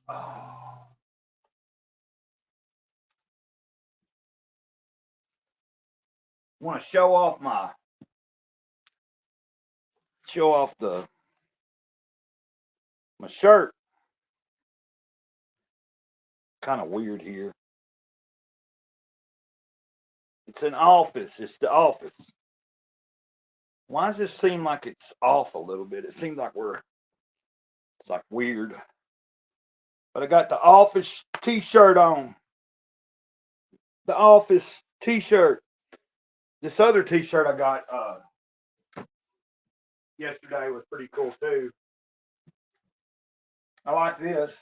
Oh. Want to show off my shirt. Kind of weird here. It's an office. It's the office. Why does this seem like it's off a little bit? It seems like it's like weird. But I got the office t-shirt on. The office t-shirt. This other t-shirt I got yesterday was pretty cool too. I like this.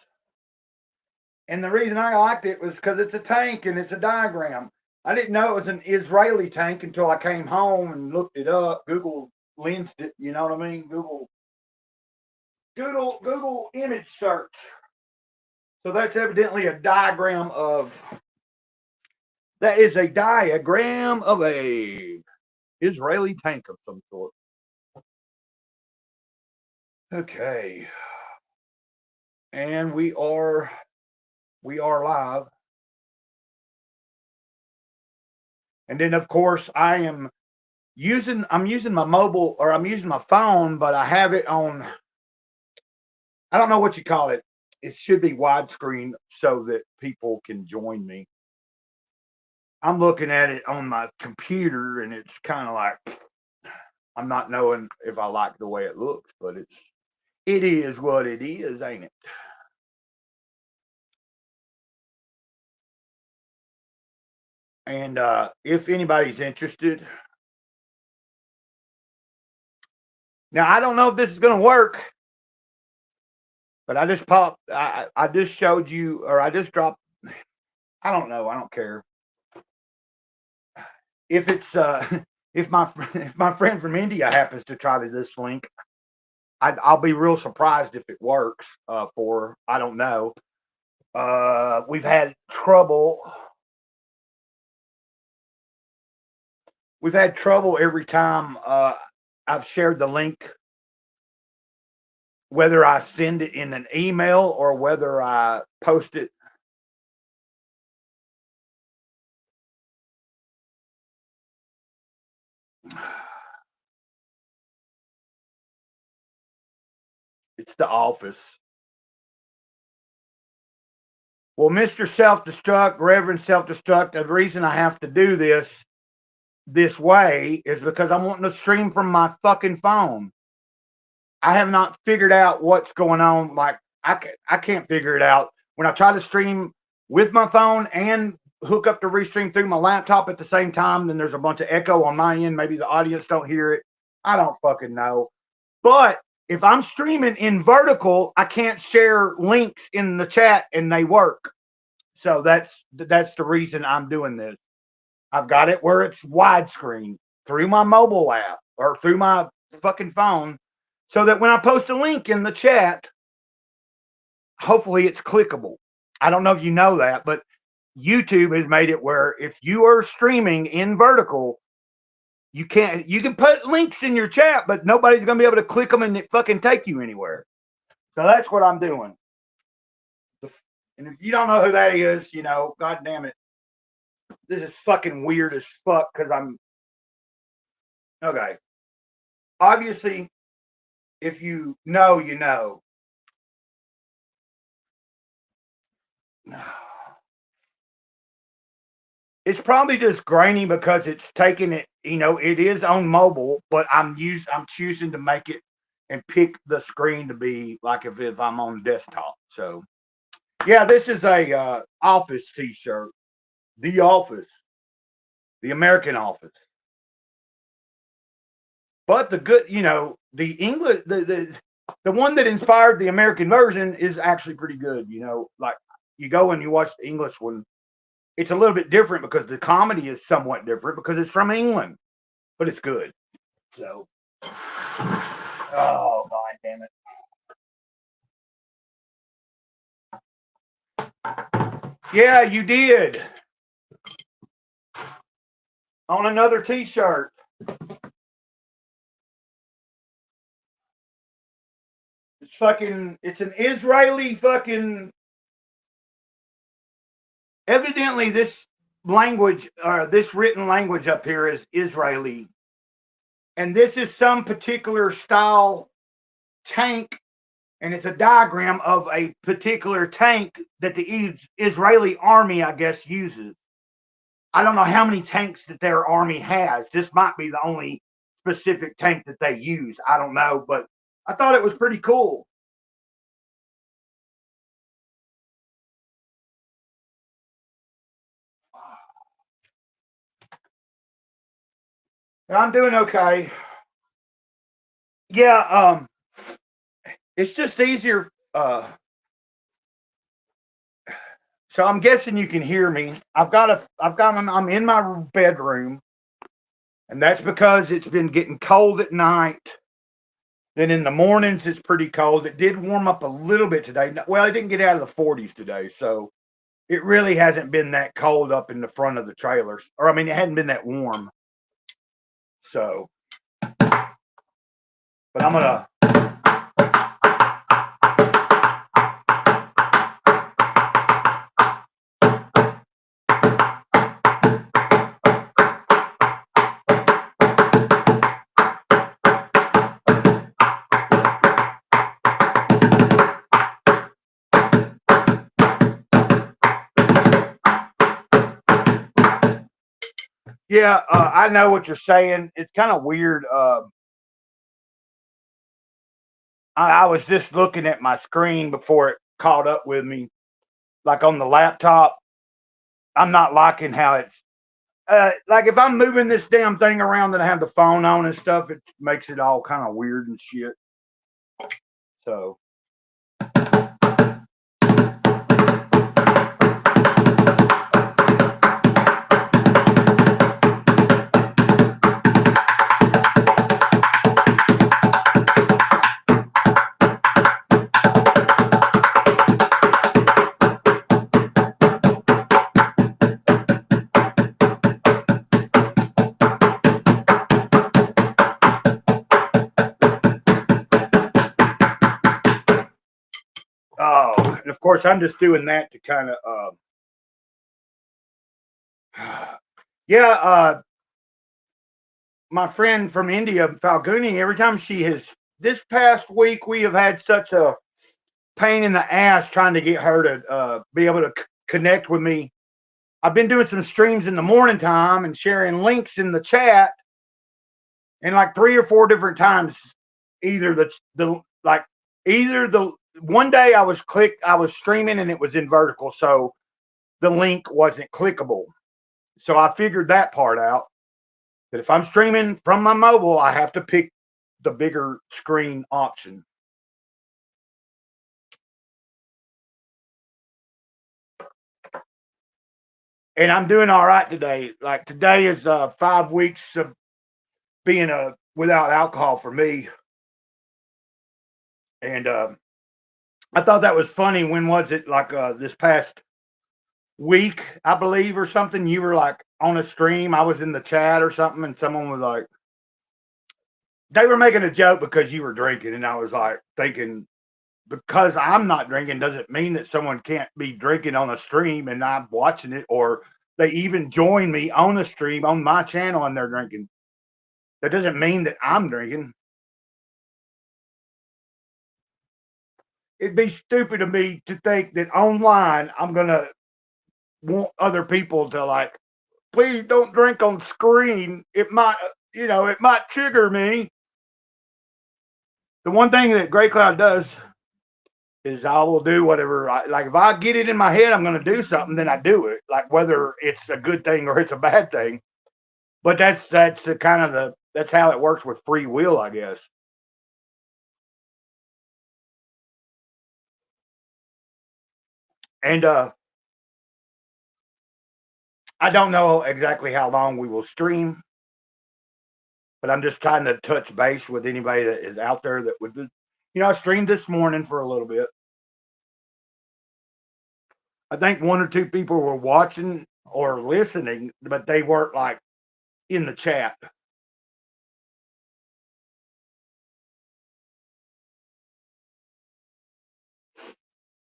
And the reason I liked it was because it's a tank and it's a diagram. I didn't know it was an Israeli tank until I came home and looked it up. Google lensed it, you know what I mean? Google image search. So that's evidently a diagram of that is a diagram of a Israeli tank of some sort. Okay. And we are live. And then of course I'm using my mobile, or I'm using my phone, but I have it on, I don't know what you call it. It should be widescreen so that people can join me. I'm looking at it on my computer and it's kind of like, I'm not knowing if I like the way it looks, but it is what it is, ain't it? And if anybody's interested, now I don't know if this is going to work, but I just showed you, or I just dropped. I don't know. I don't care if it's if my friend from India happens to try this link. I'll be real surprised if it works. I don't know. We've had trouble. We've had trouble every time I've shared the link, whether I send it in an email or whether I post it. It's the office. Well, Mr. Self-Destruct, Reverend Self-Destruct, the reason I have to do this way is because I'm wanting to stream from my fucking phone. I have not figured out what's going on. Like I can't figure it out. When I try to stream with my phone and hook up the restream through my laptop at the same time, then there's a bunch of echo on my end. Maybe the audience don't hear it. I don't fucking know. But if I'm streaming in vertical, I can't share links in the chat and they work. So that's the reason I'm doing this. I've got it where it's widescreen through my mobile app or through my fucking phone, so that when I post a link in the chat, hopefully it's clickable. I don't know if you know that, but YouTube has made it where if you are streaming in vertical, you can put links in your chat, but nobody's gonna be able to click them and it fucking take you anywhere. So that's what I'm doing. And if you don't know who that is, god damn it, this is fucking weird as fuck because I'm okay. Obviously, if you know, you know. It's probably just grainy because it's taking it, it is on mobile, but I'm choosing to make it and pick the screen to be like if I'm on desktop. So yeah, this is a office t-shirt. The Office. The American Office. But the good, the English the one that inspired the American version is actually pretty good, like you go and you watch the English one, it's a little bit different because the comedy is somewhat different because it's from England, but it's good. So, oh god damn it! Yeah, you did on another T-shirt. It's an Israeli fucking Evidently, this language or this written language up here is Israeli, and this is some particular style tank, and it's a diagram of a particular tank that the Israeli army, I guess, uses. I don't know how many tanks that their army has. This might be the only specific tank that they use. I don't know, but I thought it was pretty cool. I'm doing okay. Yeah, it's just easier. So I'm guessing you can hear me. I'm in my bedroom, and that's because it's been getting cold at night. Then in the mornings it's pretty cold. It did warm up a little bit today. Well, it didn't get out of the 40s today, so it really hasn't been that cold up in the front of the trailers. Or I mean, it hadn't been that warm. So, but I'm gonna. Yeah, I know what you're saying. It's kind of weird. I was just looking at my screen before it caught up with me, like on the laptop. I'm not liking how it's like if I'm moving this damn thing around and I have the phone on and stuff, it makes it all kind of weird and shit. So, oh, and of course, I'm just doing that to kind of, yeah, my friend from India, Falguni, every time she has, this past week, we have had such a pain in the ass trying to get her to be able to connect with me. I've been doing some streams in the morning time and sharing links in the chat, and like 3 or 4 different times, either the like either the one day I was streaming and it was in vertical, so the link wasn't clickable. So I figured that part out. That if I'm streaming from my mobile, I have to pick the bigger screen option. And I'm doing all right today. Like today is 5 weeks of being without alcohol for me, and I thought that was funny. When was it? Like this past week, I believe, or something. You were like on a stream. I was in the chat or something, and someone was like, they were making a joke because you were drinking, and I was like thinking, because I'm not drinking doesn't mean that someone can't be drinking on a stream and I'm watching it, or they even join me on the stream on my channel and they're drinking. That doesn't mean that I'm drinking. It'd be stupid of me to think that online I'm gonna want other people to like, please don't drink on screen. It might, it might trigger me. The one thing that Gray Cloud does is I will do whatever. Like if I get it in my head, I'm going to do something, then I do it. Like whether it's a good thing or it's a bad thing. But that's the kind of that's how it works with free will, I guess. And I don't know exactly how long we will stream, but I'm just trying to touch base with anybody that is out there that would do. I streamed this morning for a little bit. I think 1 or 2 people were watching or listening, but they weren't like in the chat.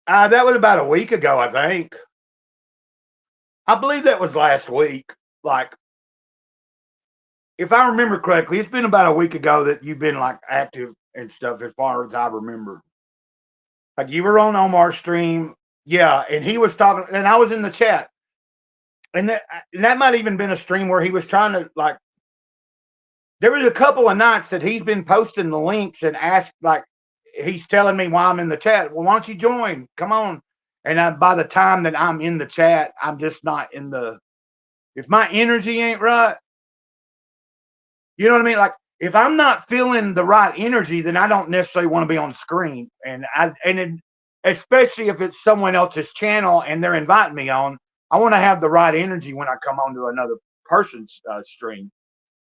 That was about a week ago, I think. I believe that was last week. Like, if I remember correctly, it's been about a week ago that you've been like active and stuff, as far as I remember. Like you were on Omar's stream, yeah, and he was talking, and I was in the chat, and that might even been a stream where he was trying to like. There was a couple of nights that he's been posting the links and asked like he's telling me while I'm in the chat. Well, why don't you join? Come on. And by the time that I'm in the chat, I'm just not in the. If my energy ain't right, you know what I mean? Like if I'm not feeling the right energy, then I don't necessarily want to be on the screen. Especially if it's someone else's channel and they're inviting me on, I want to have the right energy when I come onto another person's stream.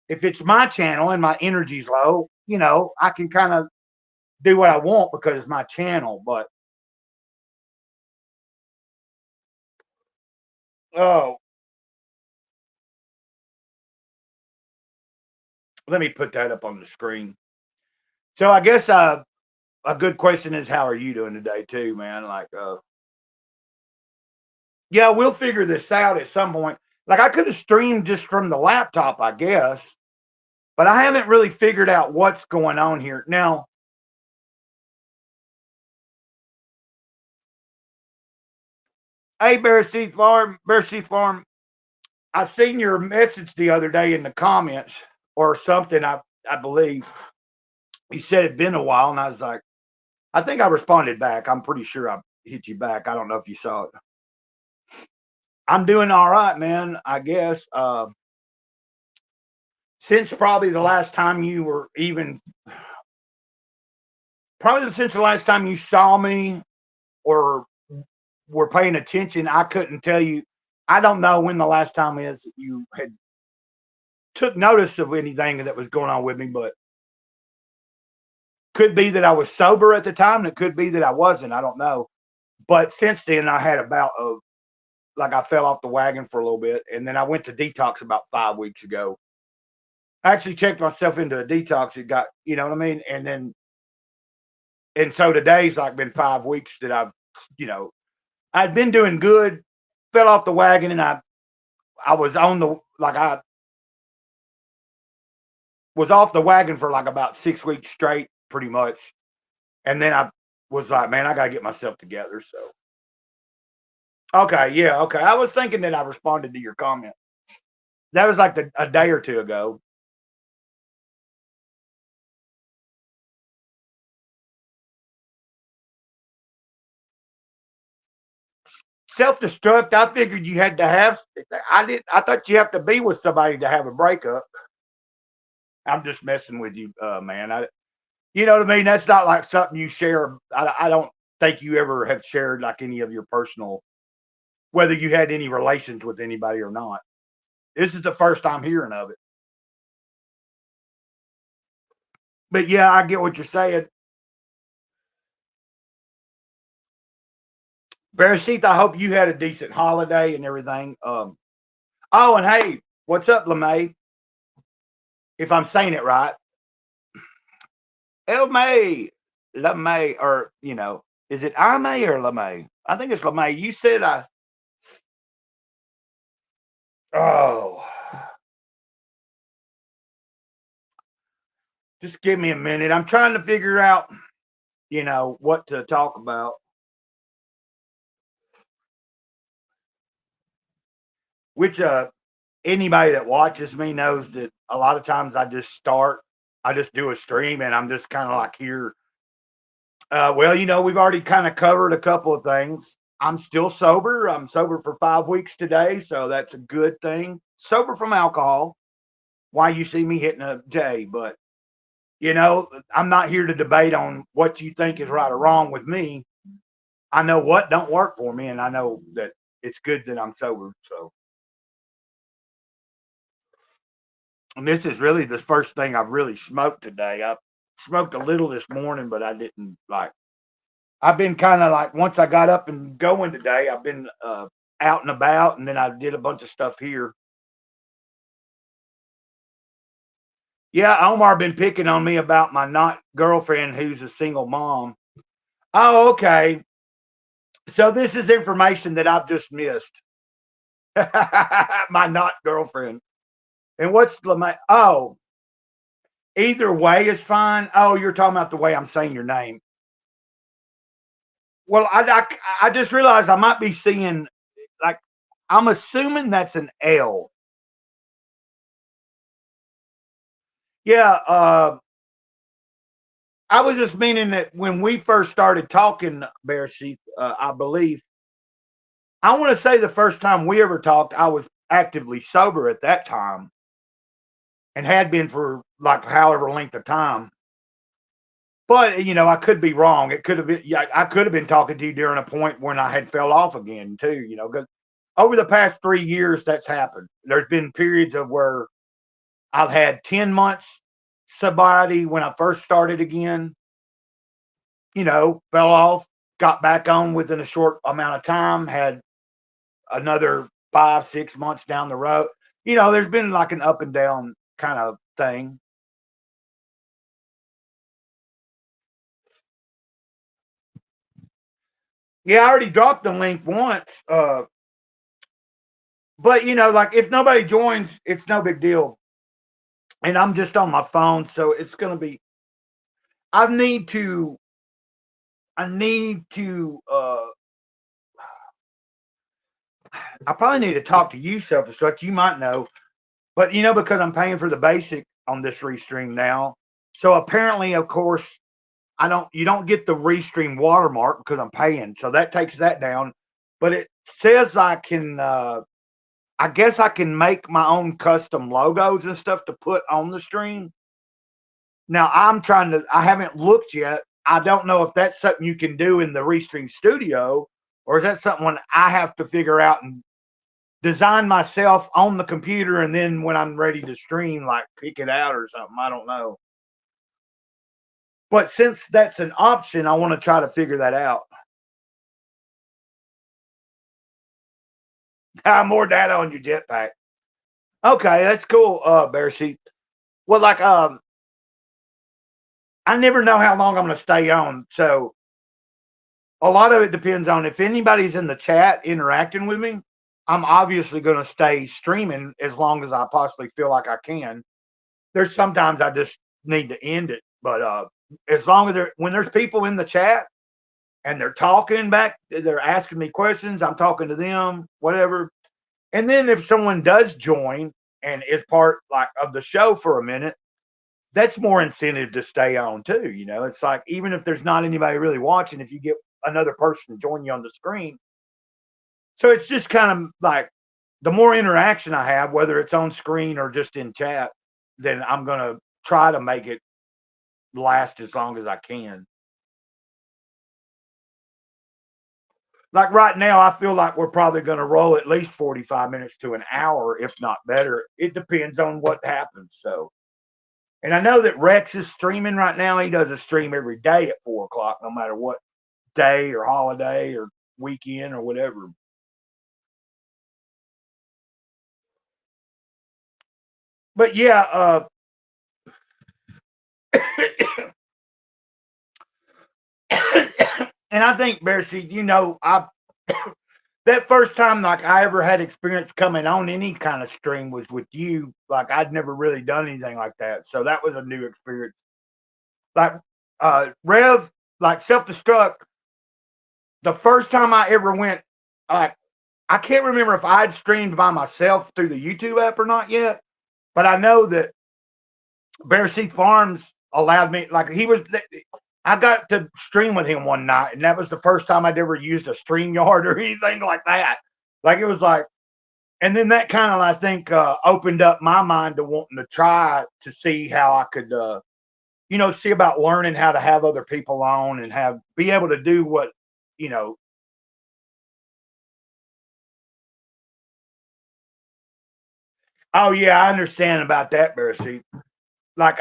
If it's my channel and my energy's low, I can kind of do what I want because it's my channel. But oh, let me put that up on the screen. So I guess a good question is, how are you doing today, too, man? Like, yeah, we'll figure this out at some point. Like, I could have streamed just from the laptop, I guess, but I haven't really figured out what's going on here now. Hey, Bear Seed Farm. I seen your message the other day in the comments or something. I believe you said it'd been a while, and I was like, I think I responded back. I'm pretty sure I hit you back. I don't know if you saw it. I'm doing all right, man. I guess since probably the last time you were even, probably since the last time you saw me or were paying attention, I couldn't tell you. I don't know when the last time is that you had took notice of anything that was going on with me, but could be that I was sober at the time, and it could be that I wasn't. I don't know. But since then, I had about like I fell off the wagon for a little bit, and then I went to detox about 5 weeks ago. I actually checked myself into a detox. It got, you know what I mean, and so today's like been 5 weeks that you know, I'd been doing good, fell off the wagon, and I was on the like I was off the wagon for like about 6 weeks straight, pretty much, and then I was like, man, I gotta get myself together. So okay, yeah, okay. I was thinking that I responded to your comment. That was like a day or two ago. Self-destruct. I figured you had to have. I did. I thought you have to be with somebody to have a breakup. I'm just messing with you, man. You know what I mean. That's not like something you share. I don't think you ever have shared like any of your personal, whether you had any relations with anybody or not. This is the first time hearing of it. But yeah, I get what you're saying. Barashith, I hope you had a decent holiday and everything. Oh, and hey, what's up, LeMay? If I'm saying it right, LeMay, LeMay, or is it Ame or LeMay? I think it's LeMay. You said I. Oh, just give me a minute. I'm trying to figure out, what to talk about. Which anybody that watches me knows that a lot of times I just do a stream and I'm just kind of like here. Well, we've already kind of covered a couple of things. I'm still sober. I'm sober for 5 weeks today, so that's a good thing. Sober from alcohol. Why you see me hitting a J, but I'm not here to debate on what you think is right or wrong with me. I know what don't work for me, and I know that it's good that I'm sober. So, and this is really the first thing I've really smoked today. I smoked a little this morning, but I didn't like. I've been kind of like once I got up and going today, I've been out and about, and then I did a bunch of stuff here. Yeah, Omar been picking on me about my not girlfriend who's a single mom. Oh, okay. So this is information that I've just missed. My not girlfriend. And what's my oh, either way is fine. Oh, you're talking about the way I'm saying your name. Well, I just realized I might be seeing like I'm assuming that's an L. Yeah, I was just meaning that when we first started talking, Bear Sheath, I believe I want to say the first time we ever talked, I was actively sober at that time and had been for like however length of time. But I could be wrong. It could have been, yeah, I could have been talking to you during a point when I had fell off again too. Because over the past 3 years, that's happened. There's been periods of where I've had 10 months sobriety when I first started again. Fell off, got back on within a short amount of time, had another 5, 6 months down the road. There's been like an up and down kind of thing. Yeah, I already dropped the link once. But like if nobody joins, it's no big deal. And I'm just on my phone, so it's gonna be. I need to. I need to. I probably need to talk to you, self destruct. You might know, but because I'm paying for the basic on this restream now. So apparently, of course, I don't. You don't get the restream watermark because I'm paying, so that takes that down. But it says I can. I guess I can make my own custom logos and stuff to put on the stream. Now I'm trying to. I haven't looked yet. I don't know if that's something you can do in the Restream Studio, or is that something I have to figure out and design myself on the computer, and then when I'm ready to stream, like pick it out or something. I don't know. But since that's an option, I want to try to figure that out. More data on your jetpack. Okay, that's cool. Bear Sheep. Well, like I never know how long I'm going to stay on, so a lot of it depends on if anybody's in the chat interacting with me. I'm obviously going to stay streaming as long as I possibly feel like I can. There's sometimes I just need to end it, but as long as when there's people in the chat and they're talking back, they're asking me questions, I'm talking to them, whatever. And then if someone does join and is part like of the show for a minute, that's more incentive to stay on too. It's like even if there's not anybody really watching, if you get another person to join you on the screen, so it's just kind of like the more interaction I have, whether it's on screen or just in chat, then I'm gonna try to make it last as long as I can. Like right now, I feel like we're probably gonna roll at least 45 minutes to an hour, if not better. It depends on what happens. So, and I know that Rex is streaming right now. He does a stream every day at 4 o'clock, no matter what day or holiday or weekend or whatever. But yeah, and I think Bear Seed, I that first time like I ever had experience coming on any kind of stream was with you. Like I'd never really done anything like that, so that was a new experience. Like Rev, like self destruct. The first time I ever went, like I can't remember if I'd streamed by myself through the YouTube app or not yet, but I know that Bear Seed Farms allowed me. Like I got to stream with him one night, and that was the first time I'd ever used a stream yard or anything like that. Like it was like, and then that kind of I think opened up my mind to wanting to try to see how I could, see about learning how to have other people on and be able to do what, you know. Oh yeah, I understand about that, Barry. Like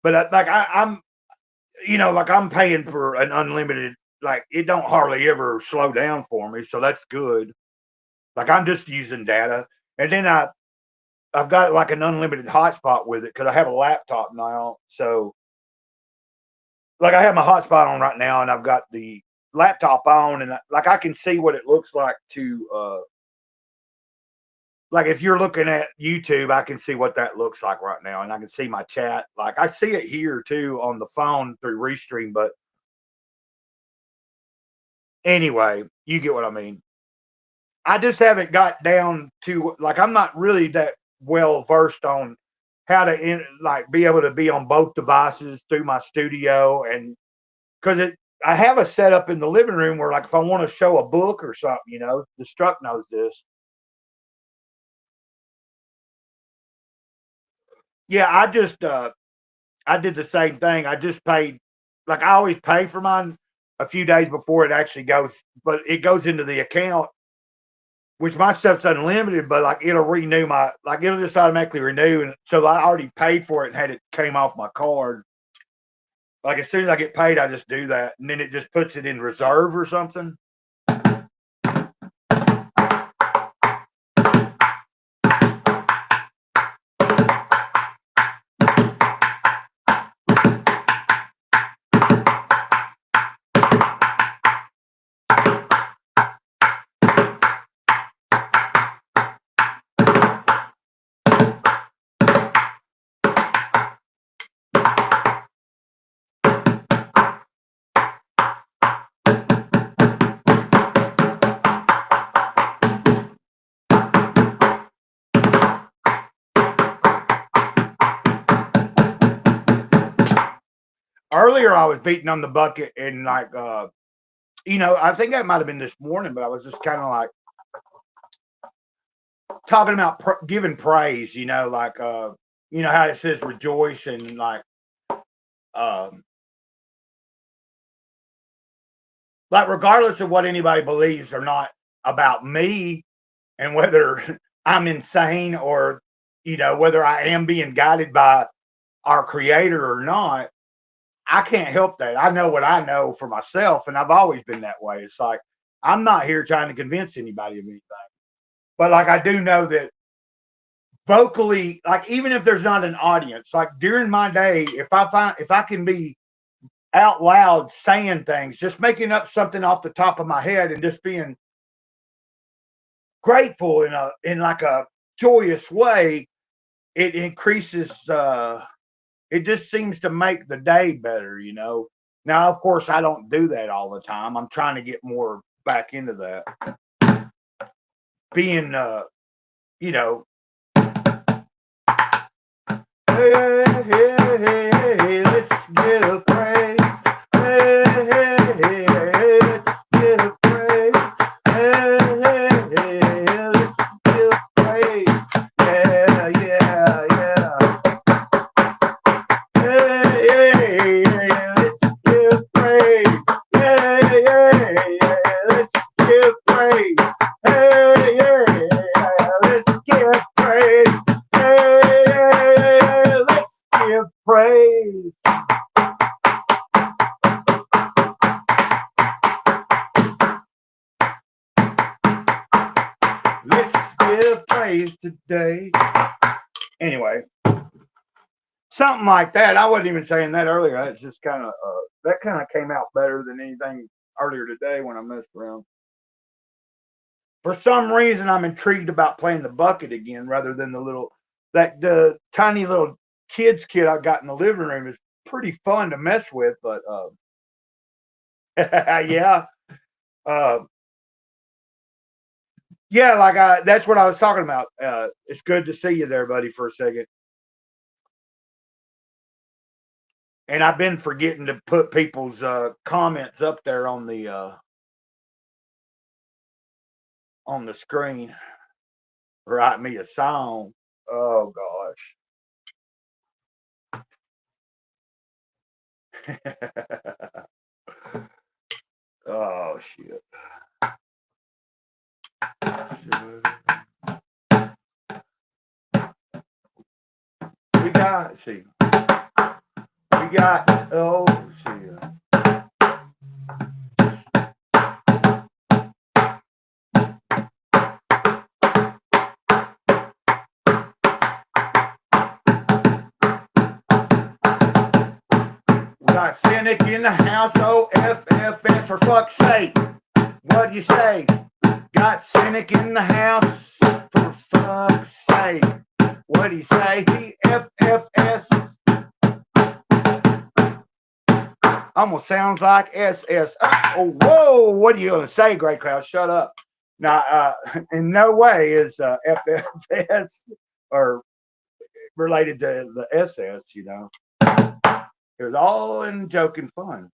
but I'm like I'm paying for an unlimited. Like it don't hardly ever slow down for me, so that's good. Like I'm just using data, and then I've got like an unlimited hotspot with it because I have a laptop now. So like I have my hotspot on right now, and I've got the laptop on, and like I can see what it looks like to like if you're looking at YouTube, I can see what that looks like right now, and I can see my chat. Like I see it here too on the phone through Restream, but anyway, you get what I mean. I just haven't got down to like I'm not really that well versed on how to like be able to be on both devices through my studio, and because I have a setup in the living room where like if I want to show a book or something, the Struck knows this. Yeah, I did the same thing. I just paid, like I always pay for mine a few days before it actually goes, but it goes into the account, which my stuff's unlimited, but like it'll renew like it'll just automatically renew. And so I already paid for it and had it came off my card. Like as soon as I get paid, I just do that. And then it just puts it in reserve or something. Earlier, I was beating on the bucket and like, I think that might have been this morning, but I was just kind of like talking about giving praise, like, how it says rejoice and um, like regardless of what anybody believes or not about me and whether I'm insane or, whether I am being guided by our creator or not, I can't help that. I know what I know for myself, and I've always been that way. It's like I'm not here trying to convince anybody of anything, but like I do know that vocally, like even if there's not an audience, like during my day, if I can be out loud saying things, just making up something off the top of my head and just being grateful in like a joyous way, it increases it just seems to make the day better. Now of course I don't do that all the time. I'm trying to get more back into that. Being you know hey, hey, hey, hey, let's give praise. Hey, hey, hey, hey, let's give praise. Hey, hey, hey, let's give praise. Yeah, yeah, yeah. Hey, hey, hey, let's give praise. Hey, hey, hey, let's give praise. Hey, hey, hey, let's give praise. Hey, hey, hey, let's give praise. Let's give praise today. Anyway, something like that. I wasn't even saying that earlier. It's just kind of that kind of came out better than anything earlier today when I messed around. For some reason, I'm intrigued about playing the bucket again rather than the tiny little kids kit I got in the living room is pretty fun to mess with. But yeah, uh, yeah, like that's what I was talking about. It's good to see you there, buddy, for a second. And I've been forgetting to put people's comments up there on the screen. Write me a song. Oh gosh. Oh shit. We got see. We got oh shit. We Got cynic in the house, OFFS, for fuck's sake. What'd you say? Got cynic in the house, for fuck's sake. What'd he say? FFS. Almost sounds like SS. Oh, whoa, what are you going to say, Great Cloud? Shut up. Now, in no way is FFS or related to the SS, you know. It was all in joking fun.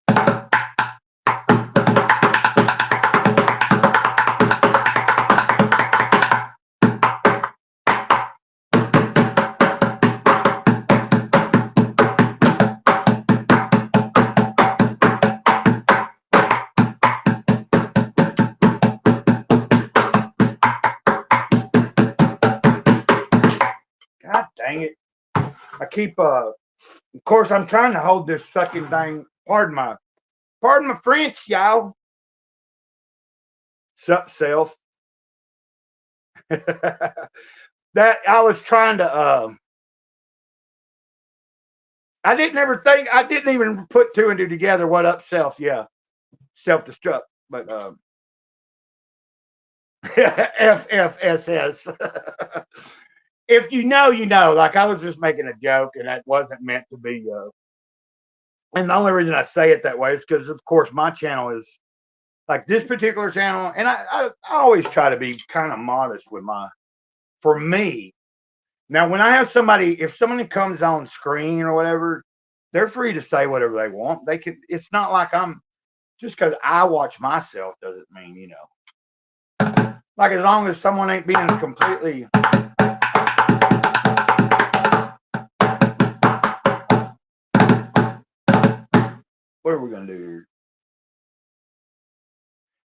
God dang it. I keep, of course, I'm trying to hold this fucking thing. Pardon my French, y'all. Sup, self. That I was trying to, I didn't even put two and two together. What up, self? Yeah. Self-destruct. But, FFSS. If you know, you know. Like, I was just making a joke, and that wasn't meant to be. And the only reason I say it that way is because, of course, my channel is like this particular channel, and I always try to be kind of modest with for me. Now, when I have somebody, if somebody comes on screen or whatever, they're free to say whatever they want. They can. It's not like I'm just because I watch myself doesn't mean, you know. Like, as long as someone ain't being completely. What are we going to do here?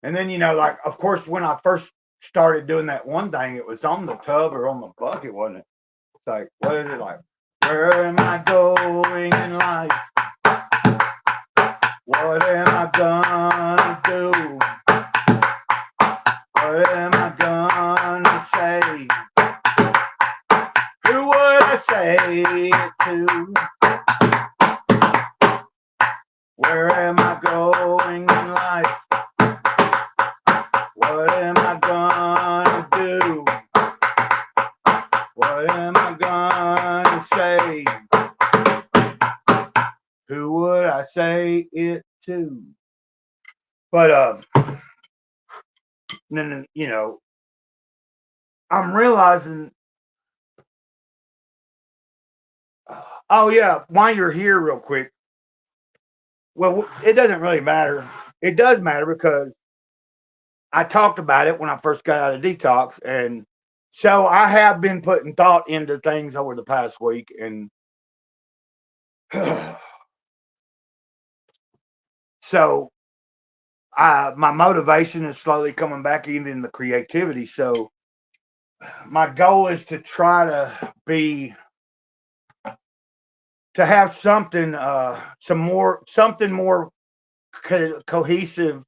And then, you know, like, of course, when I first started doing that one thing, it was on the tub or on the bucket, wasn't it? It's like, what is it like? Where am I going in life? What am I gonna do? What am I gonna say? Who would I say it to? Where am I going in life? What am I gonna do? What am I gonna say? Who would I say it to? But then, you know, I'm realizing. Oh yeah, while you're here, real quick. Well, it doesn't really matter. It does matter because I talked about it when I first got out of detox, and so I have been putting thought into things over the past week, and so my motivation is slowly coming back in the creativity. So my goal is to try to have something something more cohesive,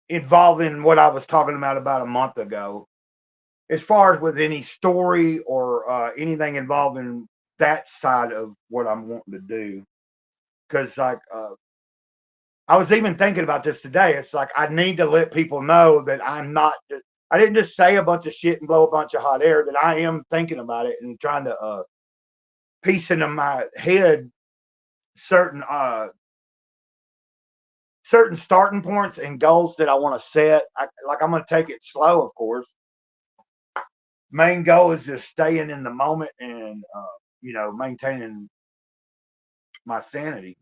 involving what I was talking about a month ago, as far as with any story or anything involving that side of what I'm wanting to do. Because, like, I was even thinking about this today. It's like I need to let people know that I didn't just say a bunch of shit and blow a bunch of hot air, that I am thinking about it and trying to piece into my head certain certain starting points and goals that I want to set. I'm going to take it slow, of course. Main goal is just staying in the moment and, you know, maintaining my sanity.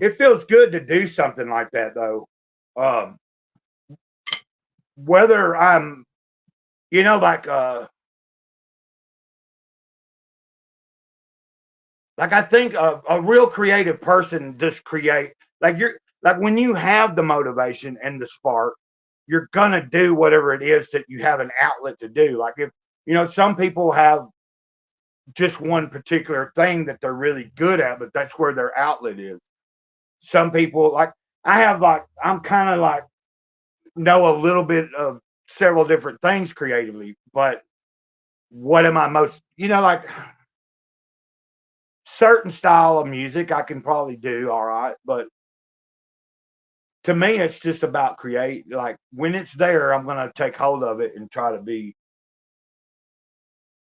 it feels good to do something like that though. Um, whether I'm, like I think a real creative person just create like when you have the motivation and the spark, you're gonna do whatever it is that you have an outlet to do. Like if some people have just one particular thing that they're really good at, but that's where their outlet is. Some people like I have like I'm kind of like know a little bit of several different things creatively, but what am I most like certain style of music I can probably do all right, but to me it's just about create like when it's there, I'm gonna take hold of it and try to be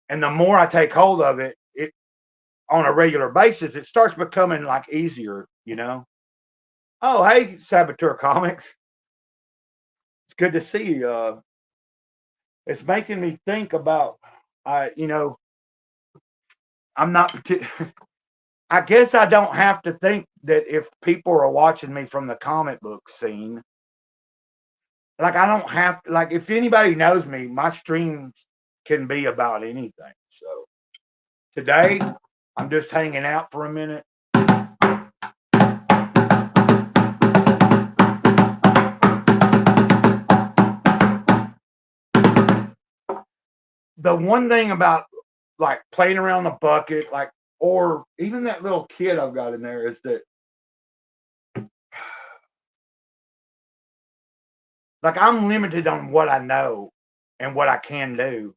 and the more I take hold of it, it on a regular basis, it starts becoming like easier. Oh, hey, Saboteur Comics. It's good to see you. It's making me think about I'm not I guess I don't have to think that if people are watching me from the comic book scene, like I don't have to like if anybody knows me, my streams can be about anything. So today I'm just hanging out for a minute. The one thing about like playing around the bucket, like or even that little kid I've got in there is that like I'm limited on what I know and what I can do,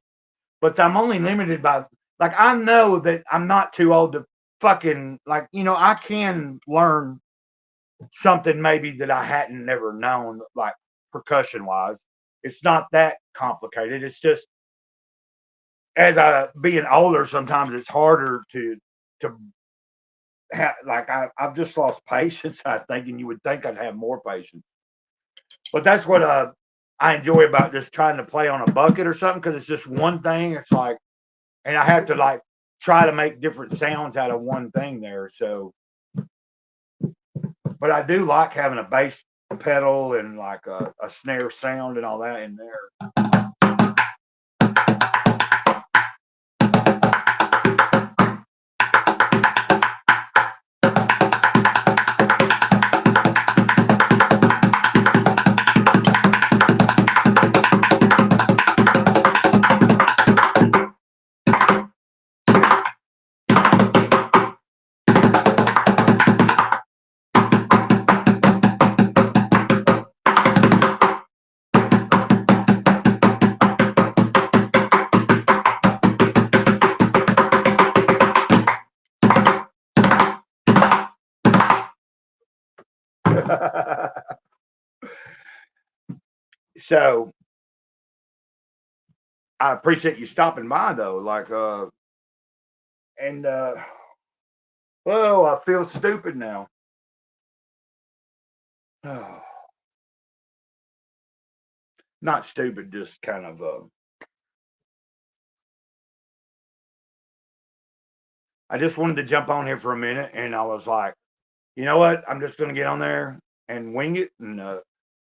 but I'm only limited by like I know that I'm not too old to fucking like I can learn something maybe that I hadn't never known like percussion wise. It's not that complicated. It's just as I being older, sometimes it's harder to like I've just lost patience. I think, and you would think I'd have more patience, but that's what I enjoy about just trying to play on a bucket or something because it's just one thing. It's like, and I have to like try to make different sounds out of one thing there. So, but I do like having a bass pedal and like a snare sound and all that in there. So I appreciate you stopping by though. Like and well, I feel stupid now. Not stupid, just kind of I just wanted to jump on here for a minute and I was like, you know what? I'm just gonna get on there and wing it. And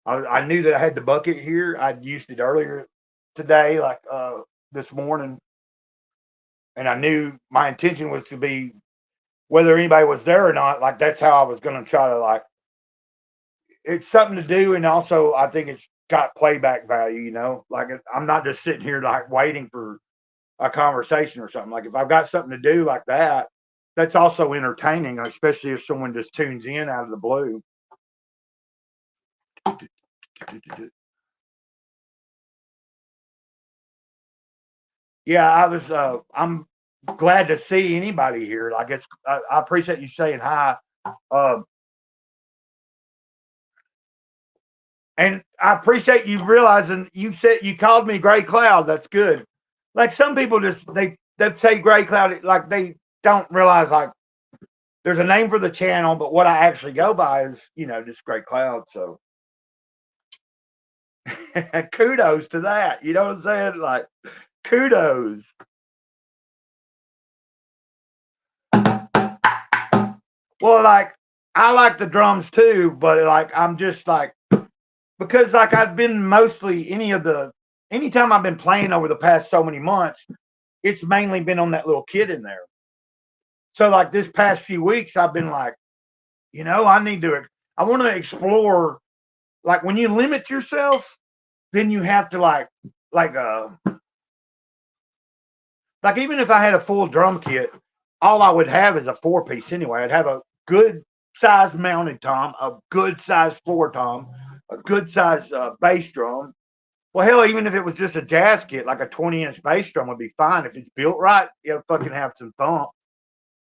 I knew that I had the bucket here. I'd used it earlier today, like this morning, and I knew my intention was to be whether anybody was there or not. Like that's how I was gonna try to like. It's something to do, and also I think it's got playback value. Like I'm not just sitting here like waiting for a conversation or something. Like if I've got something to do like that, that's also entertaining, especially if someone just tunes in out of the blue. Yeah, I'm glad to see anybody here. I guess I appreciate you saying hi. Um, and I appreciate you realizing you said you called me Gray Cloud. That's good. Like some people just they say Gray Cloud like they don't realize like there's a name for the channel, but what I actually go by is just Gray Cloud. So kudos to that. You know what I'm saying? Like kudos. Well, like I like the drums too, but like I'm just like because like I've been mostly anytime I've been playing over the past so many months, it's mainly been on that little kid in there. So like this past few weeks, I've been like, I want to explore. Like when you limit yourself, then you have to like uh like even if I had a full drum kit, all I would have is a 4 piece anyway. I'd have a good size mounted tom, a good size floor tom, a good size bass drum. Well, hell, even if it was just a jazz kit, like a 20-inch bass drum would be fine if it's built right. You'll fucking have some thump,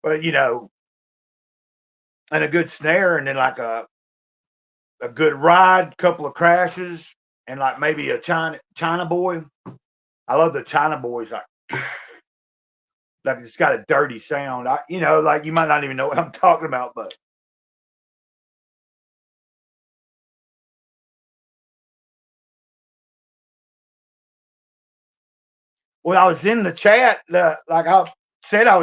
but and a good snare, and then like a good ride, couple of crashes, and like maybe a China boy. I love the China boys. Like it's got a dirty sound. Like you might not even know what I'm talking about, but when I was in the chat, like I said, I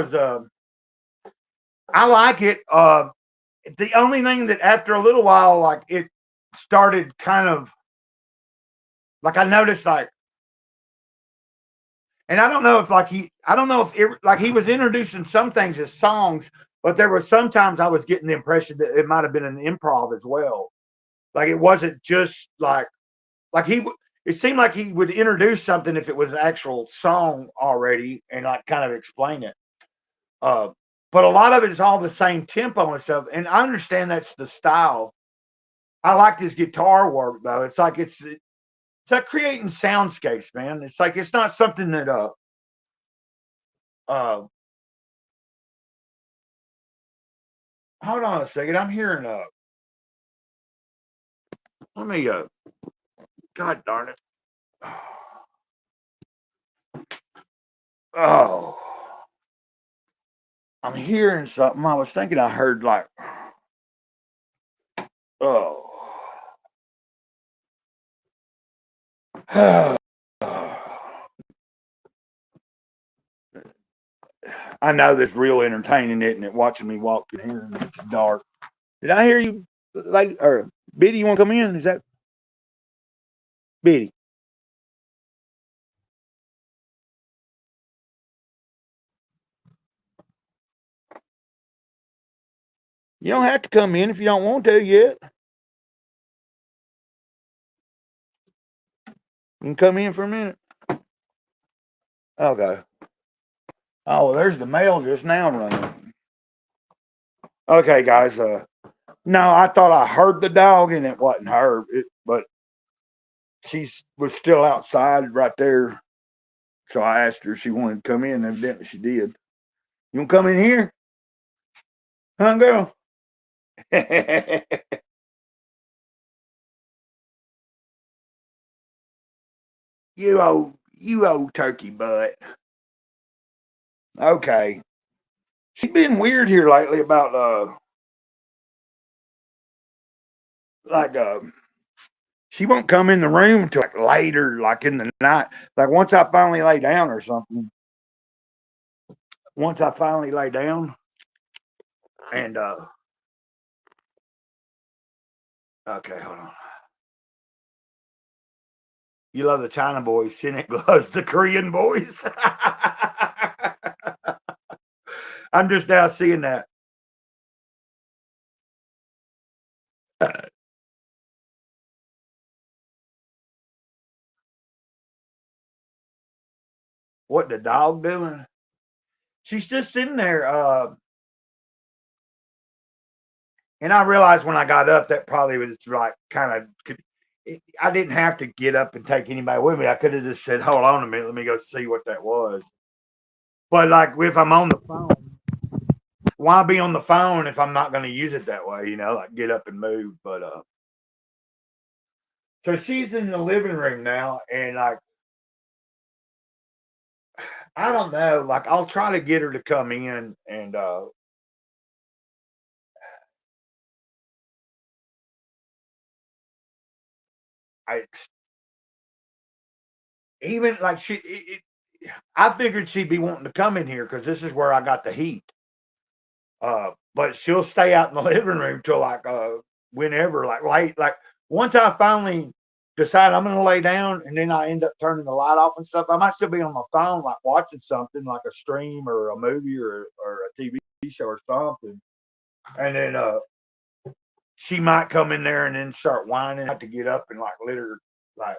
like it. The only thing that after a little while, like it started kind of like I noticed and I don't know if like he was introducing some things as songs, but there were sometimes I was getting the impression that it might have been an improv as well. Like it wasn't just like it seemed like he would introduce something if it was an actual song already and like kind of explain it. Uh, but a lot of it is all the same tempo and stuff. And I understand that's the style. I like his guitar work though. It's like creating soundscapes, man. It's like it's not something that uh hold on a second. I'm hearing let me God darn it. Oh, I'm hearing something. I was thinking I heard like oh. I know this real entertaining, isn't it? Watching me walk in here and it's dark. Did I hear you, lady or Biddy? You want to come in? Is that Biddy? You don't have to come in if you don't want to yet. You can come in for a minute. Okay. Oh, well, there's the mail just now running. Okay, guys. No, I thought I heard the dog and it wasn't her, but she was still outside right there. So I asked her if she wanted to come in. Evidently, she did. You want to come in here, huh, girl? you old turkey butt. Okay. She's been weird here lately about like she won't come in the room until like later, like in the night. Like once I finally lay down or something. Once I finally lay down and okay, hold on. You love the China boys, Cynic loves the Korean boys. I'm just now seeing that. What the dog doing? She's just sitting there. And I realized when I got up that probably was like kind of. I didn't have to get up and take anybody with me. I could have just said, "Hold on a minute, let me go see what that was." But like if I'm on the phone, why be on the phone if I'm not going to use it that way? Like get up and move. But so she's in the living room now, and like I don't know, like I'll try to get her to come in, and I even like I figured she'd be wanting to come in here because this is where I got the heat. But she'll stay out in the living room till like whenever, like late. Like once I finally decide I'm gonna lay down, and then I end up turning the light off and stuff, I might still be on my phone, like watching something, like a stream or a movie or a TV show or something. And then she might come in there and then start whining. I have to get up and like let her, like,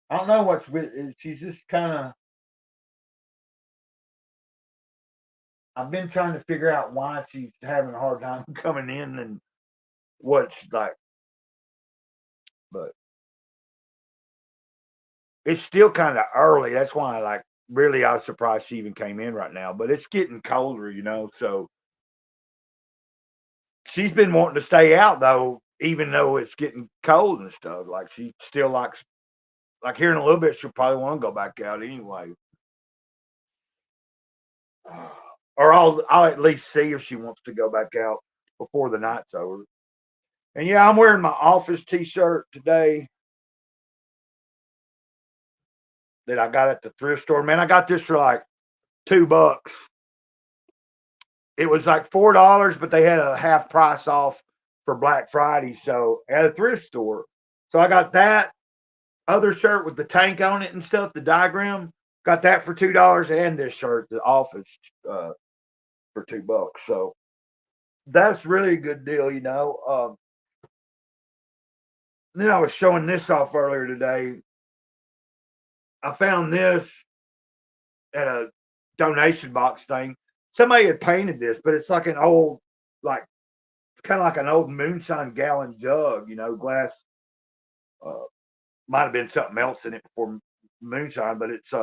I don't know what's with. She's just kind of. I've been trying to figure out why she's having a hard time coming in and what's like, but it's still kind of early. That's why, like, really, I was surprised she even came in right now. But it's getting colder. So she's been wanting to stay out though, even though it's getting cold and stuff. Like she still likes, like here in a little bit, she'll probably want to go back out anyway. Or I'll at least see if she wants to go back out before the night's over. And yeah, I'm wearing my office T-shirt today that I got at the thrift store. Man, I got this for like $2. It was like $4, but they had a half price off for Black Friday. So at a thrift store. So I got that other shirt with the tank on it and stuff, the diagram. Got that for $2, and this shirt, the office, for $2. So that's really a good deal. Then I was showing this off earlier today. I found this at a donation box thing. Somebody had painted this, but it's like an old, like it's kind of like an old moonshine gallon jug, glass. Uh, Might have been something else in it before moonshine, but it's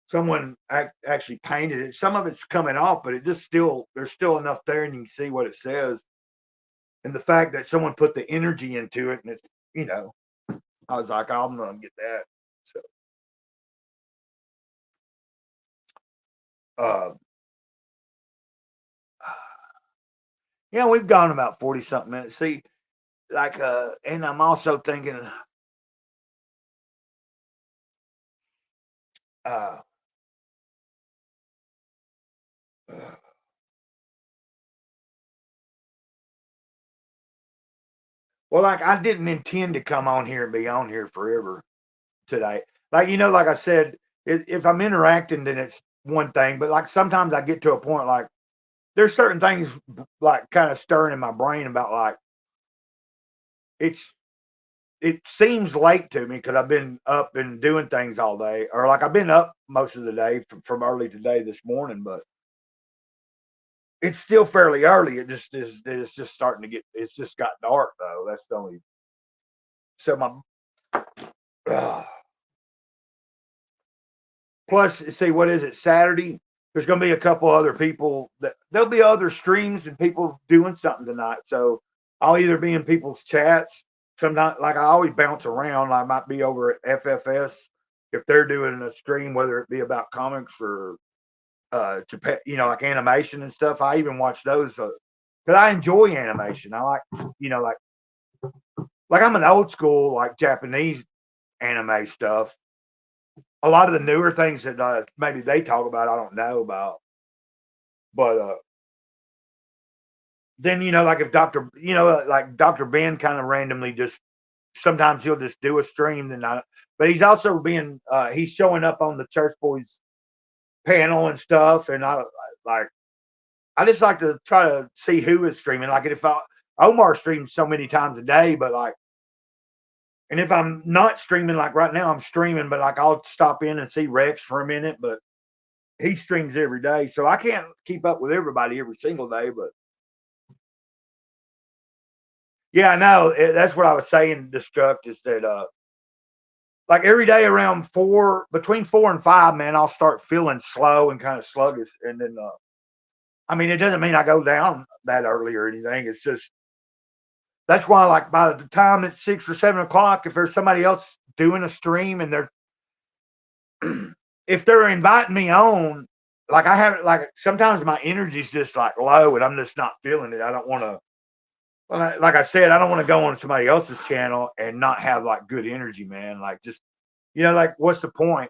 someone actually painted it. Some of it's coming off, but it just still there's still enough there, and you can see what it says. And the fact that someone put the energy into it, and it's I was like, I'm gonna get that. So, uh, we've gone about 40 something minutes. See, like, and I'm also thinking, uh, uh, well, like I didn't intend to come on here and be on here forever today. Like, like I said, if I'm interacting, then it's one thing. But like sometimes I get to a point like there's certain things like kind of stirring in my brain about like it's it seems late to me because I've been up and doing things all day, or like I've been up most of the day from early today this morning, but it's still fairly early. It just is. It's just starting to get. It's just got dark though. That's the only. So my. Uh, Plus, see, what is it? Saturday. There's going to be a couple other people that there'll be other streams and people doing something tonight. So I'll either be in people's chats. Sometimes, like I always bounce around. I might be over at FFS if they're doing a stream, whether it be about comics or Japan, like animation and stuff. I even watch those because I enjoy animation. I like, like I'm an old school like Japanese anime stuff. A lot of the newer things that maybe they talk about, I don't know about. But then like if like Dr. Ben kind of randomly just sometimes he'll just do a stream. But he's also he's showing up on the Church Boys panel and stuff, and like I just like to try to see who is streaming. Like if Omar streams so many times a day, but like, and if I'm not streaming, like right now I'm streaming, but like I'll stop in and see Rex for a minute, but he streams every day, so I can't keep up with everybody every single day. But yeah, I know that's what I was saying. Destruct is that like every day around between 4 and 5, man, I'll start feeling slow and kind of sluggish, and then I mean it doesn't mean I go down that early or anything. It's just that's why like by the time it's 6 or 7 o'clock, if there's somebody else doing a stream and they're if they're inviting me on, like I haven't like sometimes my energy's just like low and I'm just not feeling it. I don't want to. Well, like I said, I don't want to go on somebody else's channel and not have like good energy, man. Like just like what's the point?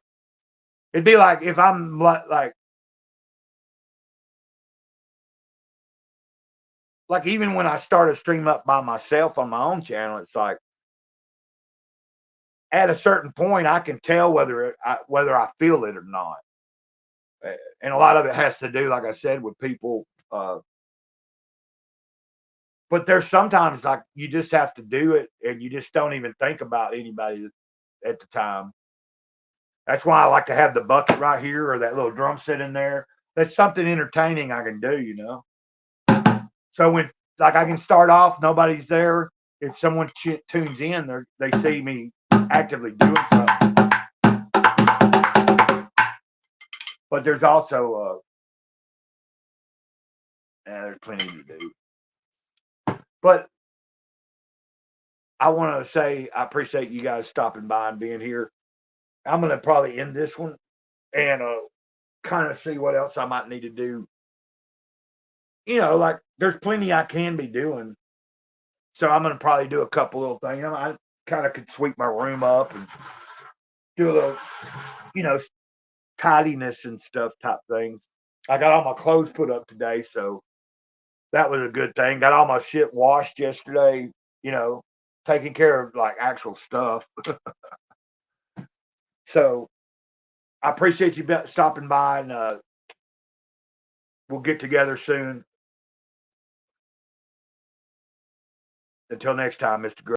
It'd be like if I'm like like even when I started streaming up by myself on my own channel, it's like at a certain point I can tell whether I feel it or not. And a lot of it has to do, like I said, with people. But there's sometimes like you just have to do it, and you just don't even think about anybody at the time. That's why I like to have the bucket right here or that little drum set in there. That's something entertaining I can do. So when like I can start off, nobody's there. If someone tunes in, they see me actively doing something. But there's also there's plenty to do. But I want to say I appreciate you guys stopping by and being here. I'm gonna probably end this one and kind of see what else I might need to do. Like there's plenty I can be doing. So I'm gonna probably do a couple little things. I kind of could sweep my room up and do a little, you know, tidiness and stuff type things. I got all my clothes put up today, so that was a good thing. Got all my shit washed yesterday, taking care of like actual stuff. So I appreciate you stopping by, and we'll get together soon. Until next time, Mr. Gray.